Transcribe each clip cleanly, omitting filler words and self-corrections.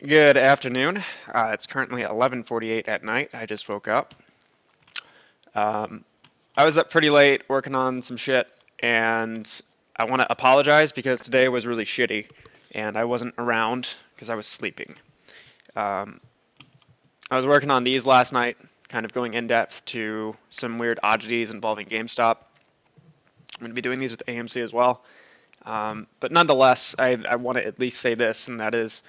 Good afternoon. It's currently 11:48 at night. I just woke up. Um, I was up pretty late working on some shit, and I want to apologize because today was really shitty, and I wasn't around because I was sleeping. Um, I was working on these last night, kind of going in depth to some weird oddities involving GameStop. I'm going to be doing these with AMC as well. But nonetheless, I want to at least say this, and that is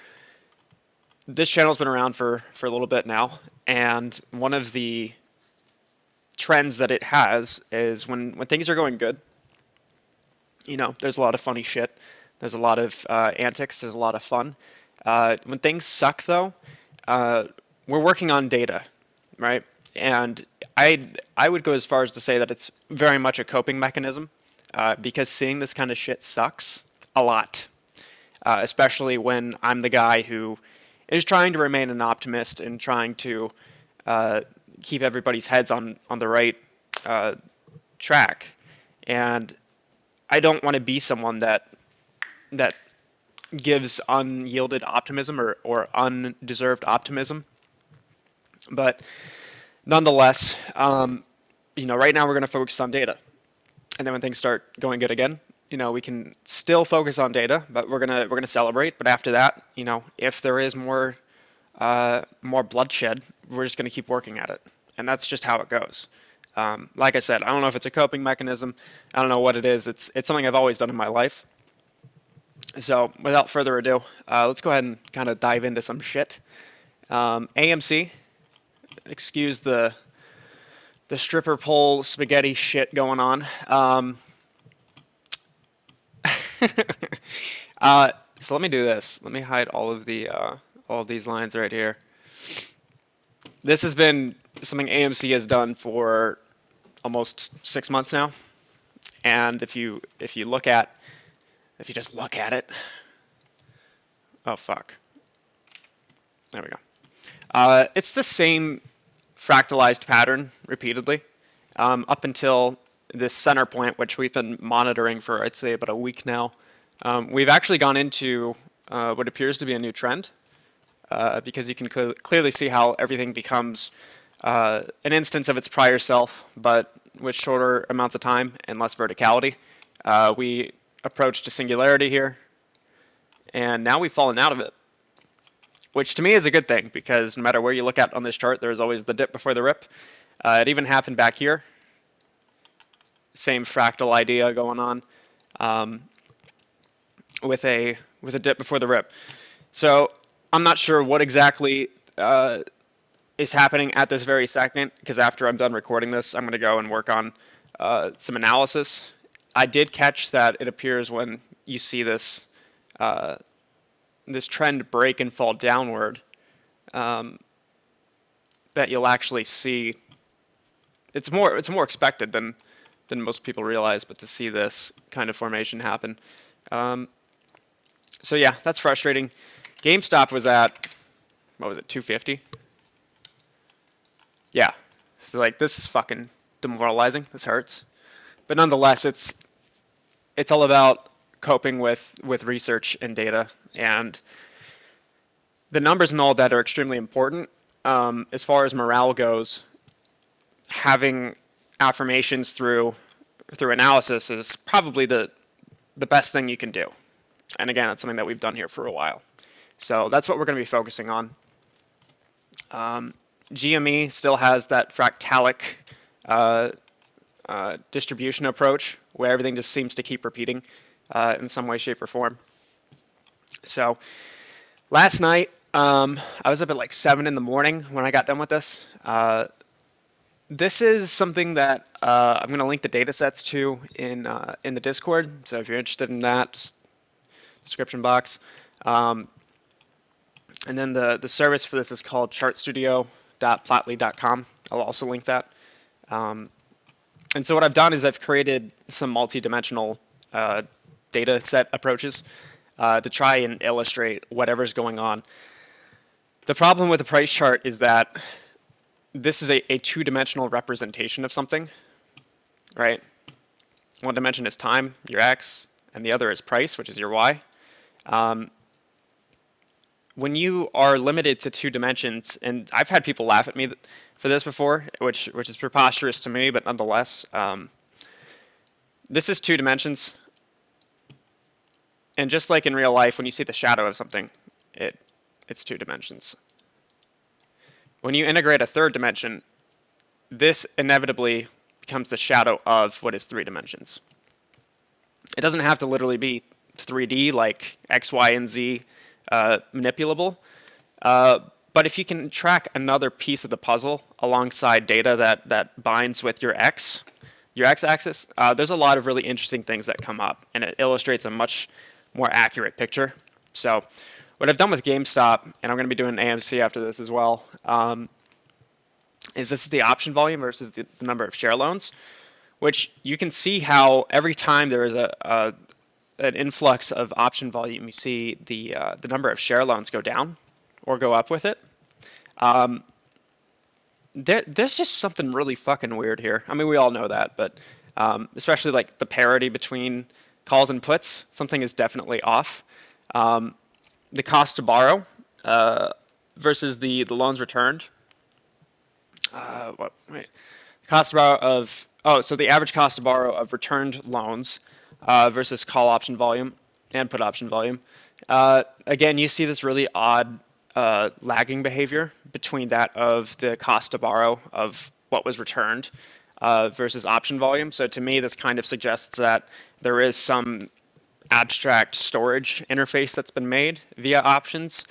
this channel's been around for a little bit now, and one of the trends that it has is when things are going good, there's a lot of funny shit. There's a lot of antics. There's a lot of fun. When things suck, though, uh, we're working on data, right? And I would go as far as to say that it's very much a coping mechanism because seeing this kind of shit sucks a lot, especially when I'm the guy who is trying to remain an optimist and trying to uh, keep everybody's heads on the right uh, track. And I don't want to be someone that gives unyielded optimism or undeserved optimism. But nonetheless, right now we're going to focus on data. And then when things start going good again, we can still focus on data, but we're gonna celebrate. But after that, if there is more bloodshed, we're just gonna keep working at it, and that's just how it goes. Like I said, I don't know if it's a coping mechanism. I don't know what it is. It's something I've always done in my life. So without further ado, let's go ahead and kind of dive into some shit. AMC, excuse the stripper pole spaghetti shit going on. So let me do this. Let me hide all of these lines right here. This has been something AMC has done for almost 6 months now, and if you just look at it, oh fuck, there we go. It's the same fractalized pattern repeatedly up until this center point, which we've been monitoring for I'd say about a week now. We've actually gone into what appears to be a new trend because you can clearly see how everything becomes an instance of its prior self, but with shorter amounts of time and less verticality. We approached a singularity here, and now we've fallen out of it, which to me is a good thing because no matter where you look at on this chart, there's always the dip before the rip. It even happened back here. Same fractal idea going on with a dip before the rip. So I'm not sure what exactly is happening at this very second because after I'm done recording this, I'm going to go and work on some analysis. I did catch that it appears when you see this this trend break and fall downward, that you'll actually see it's more expected than most people realize, but to see this kind of formation happen. So yeah, that's frustrating. GameStop was at, what was it, 250? Yeah. So like this is fucking demoralizing. This hurts. But nonetheless, it's all about coping with research and data, and the numbers and all that are extremely important. As far as morale goes, having affirmations through analysis is probably the best thing you can do. And again, that's something that we've done here for a while. So that's what we're going to be focusing on. GME still has that fractalic distribution approach where everything just seems to keep repeating in some way, shape, or form. So last night, I was up at like 7 in the morning when I got done with this. This is something that I'm going to link the data sets to in the Discord. So if you're interested in that, just description box. And then the service for this is called chartstudio.plotly.com. I'll also link that. And so what I've done is I've created some multi-dimensional data set approaches to try and illustrate whatever's going on. The problem with the price chart is that this is a two-dimensional representation of something, right? One dimension is time, your x, and the other is price, which is your y. when you are limited to 2 dimensions, and I've had people laugh at me for this before, which is preposterous to me, but nonetheless, this is 2 dimensions, and just like in real life, when you see the shadow of something, it's 2 dimensions. When you integrate a third dimension, this inevitably becomes the shadow of what is 3 dimensions. It doesn't have to literally be 3D like X, Y, and Z manipulable. But if you can track another piece of the puzzle alongside data that binds with your x-axis, there's a lot of really interesting things that come up, and it illustrates a much more accurate picture. So what I've done with GameStop, and I'm going to be doing AMC after this as well, is this is the option volume versus the number of share loans, which you can see how every time there is an influx of option volume, you see the number of share loans go down or go up with it. There's just something really fucking weird here. I mean, we all know that, but especially like the parity between calls and puts, something is definitely off. The cost to borrow versus the loans returned. Cost to borrow of so the average cost to borrow of returned loans versus call option volume and put option volume. Again, you see this really odd lagging behavior between that of the cost to borrow of what was returned versus option volume. So to me, this kind of suggests that there is some abstract storage interface that's been made via options,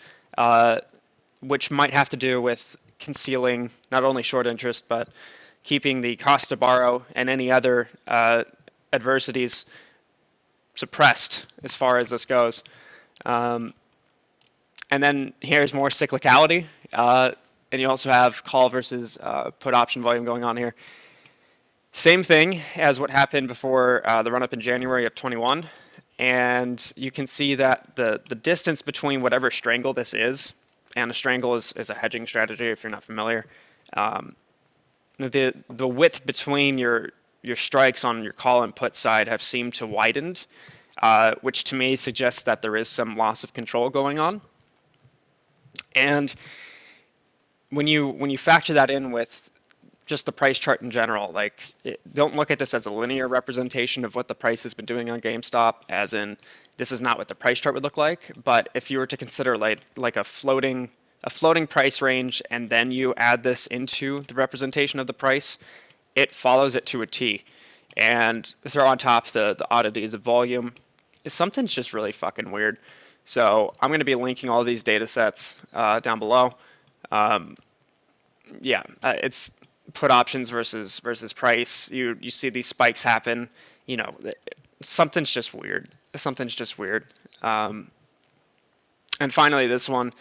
which might have to do with concealing not only short interest, but keeping the cost to borrow and any other adversities suppressed as far as this goes. And then here's more cyclicality. And you also have call versus put option volume going on here. Same thing as what happened before the run-up in January of 21. And you can see that the distance between whatever strangle this is, and a strangle is a hedging strategy if you're not familiar, the width between your strikes on your call and put side have seemed to widened, which to me suggests that there is some loss of control going on. And when you factor that in with just the price chart in general, like don't look at this as a linear representation of what the price has been doing on GameStop, as in this is not what the price chart would look like. But if you were to consider like a floating price range, and then you add this into the representation of the price, it follows it to a T. And throw on top the oddities of volume, something's just really fucking weird. So I'm going to be linking all these data sets down below. It's put options versus price. You see these spikes happen. You know, something's just weird. And finally, this one.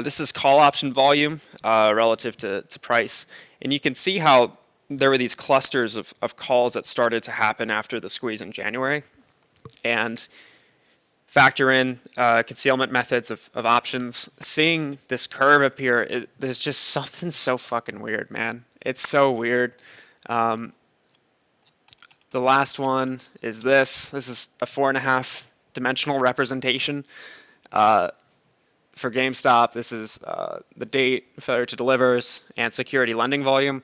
This is call option volume relative to price. And you can see how there were these clusters of calls that started to happen after the squeeze in January. And factor in concealment methods of options. Seeing this curve appear, there's just something so fucking weird, man. It's so weird. The last one is this. This is a 4.5 dimensional representation. For GameStop, this is the date, failure to delivers, and security lending volume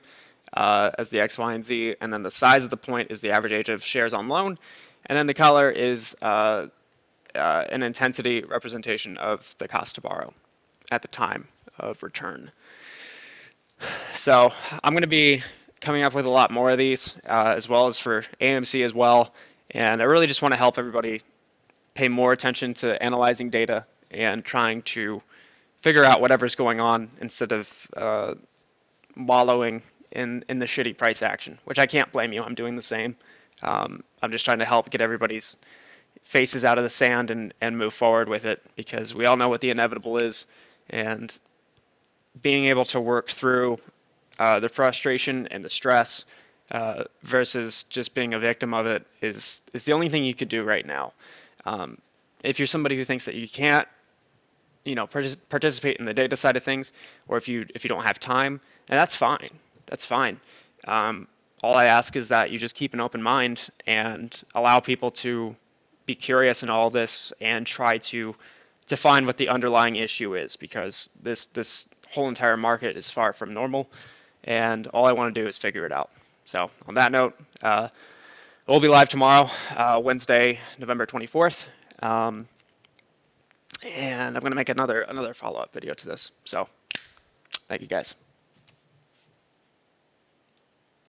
as the X, Y, and Z. And then the size of the point is the average age of shares on loan. And then the color is an intensity representation of the cost to borrow at the time of return. So I'm going to be coming up with a lot more of these, as well as for AMC as well. And I really just want to help everybody pay more attention to analyzing data and trying to figure out whatever's going on instead of wallowing in the shitty price action, which I can't blame you. I'm doing the same. I'm just trying to help get everybody's faces out of the sand and move forward with it, because we all know what the inevitable is, and being able to work through the frustration and the stress versus just being a victim of it is the only thing you could do right now. If you're somebody who thinks that you can't, participate in the data side of things, or if you don't have time, and that's fine. That's fine. All I ask is that you just keep an open mind and allow people to be curious in all this and try to to find what the underlying issue is, because this whole entire market is far from normal, and all I want to do is figure it out. So on that note, we'll be live tomorrow, Wednesday, November 24th, and I'm going to make another follow-up video to this. So thank you guys.